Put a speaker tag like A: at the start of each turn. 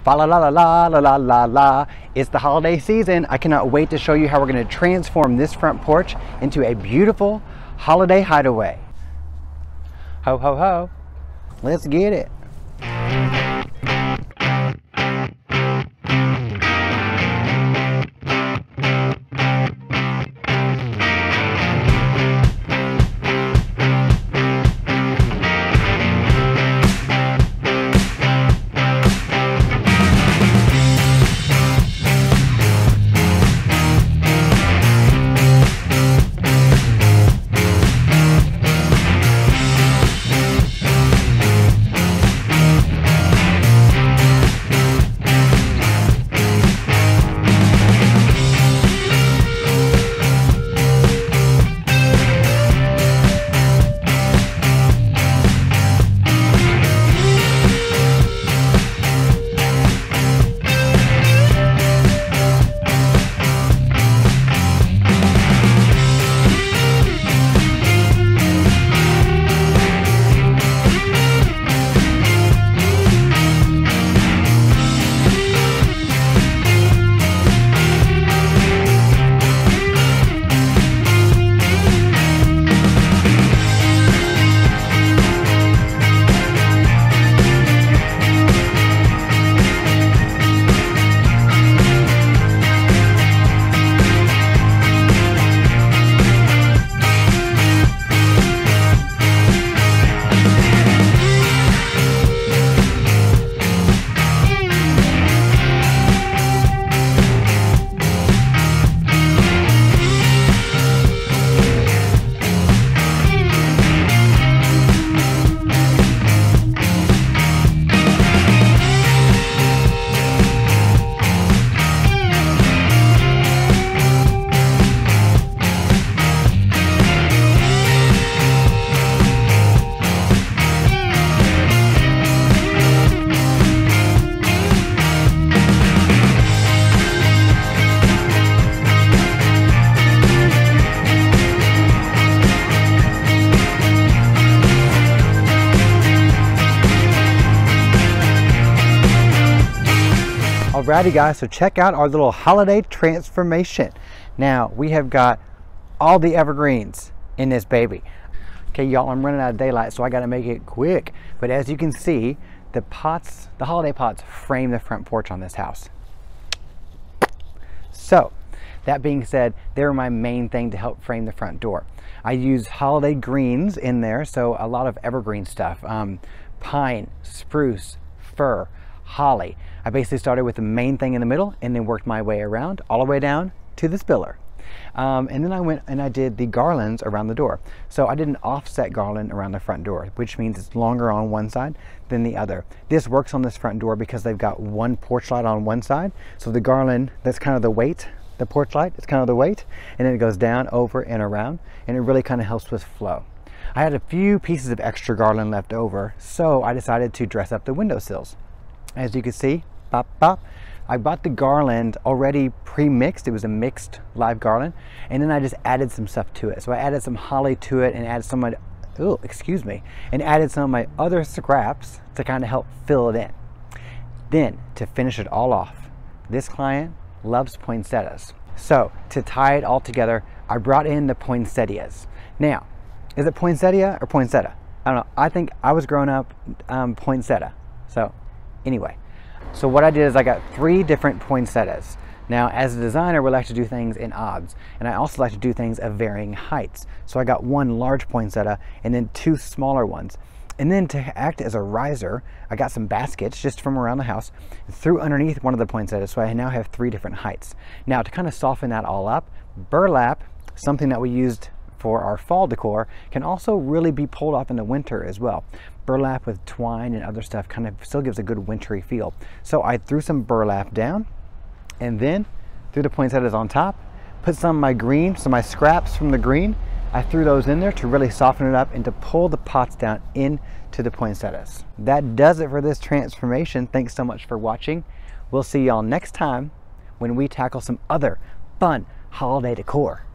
A: Fa la la la la la la la la. It's the holiday season. I cannot wait to show you how we're going to transform this front porch into a beautiful holiday hideaway. Ho ho ho. Let's get it. Alrighty guys, so check out our little holiday transformation. Now we have got all the evergreens in this baby. Okay y'all, I'm running out of daylight, so I gotta make it quick. But as you can see, the pots, the holiday pots, frame the front porch on this house. So that being said, they're my main thing to help frame the front door. I use holiday greens in there, so a lot of evergreen stuff. Pine, spruce, fir, holly. I basically started with the main thing in the middle and then worked my way around all the way down to the spiller. And then I went and I did the garlands around the door. So I did an offset garland around the front door, which means it's longer on one side than the other. This works on this front door because they've got one porch light on one side. So the garland, that's kind of the weight, the porch light, it's kind of the weight, and then it goes down, over, and around, and it really kind of helps with flow. I had a few pieces of extra garland left over, so I decided to dress up the windowsills. As you can see, pop, pop. I bought the garland already pre-mixed. It was a mixed live garland, and then I just added some stuff to it. So I added some holly to it and added some of my, and added some of my other scraps to kind of help fill it in. Then to finish it all off, this client loves poinsettias. So to tie it all together, I brought in the poinsettias. Now, is it poinsettia or poinsettia? I don't know. I think I was growing up poinsettia. So anyway, so what I did is I got 3 different poinsettias. Now, as a designer, we like to do things in odds, and I also like to do things of varying heights. So I got 1 large poinsettia and then 2 smaller ones. And then to act as a riser, I got some baskets just from around the house, threw underneath one of the poinsettias, so I now have 3 different heights. Now, to kind of soften that all up, burlap, something that we used for our fall decor, can also really be pulled off in the winter as well. Burlap with twine and other stuff kind of still gives a good wintry feel. So I threw some burlap down and then threw the poinsettias on top, put some of my green, some of my scraps from the green, I threw those in there to really soften it up and to pull the pots down into the poinsettias. That does it for this transformation. Thanks so much for watching. We'll see y'all next time when we tackle some other fun holiday decor.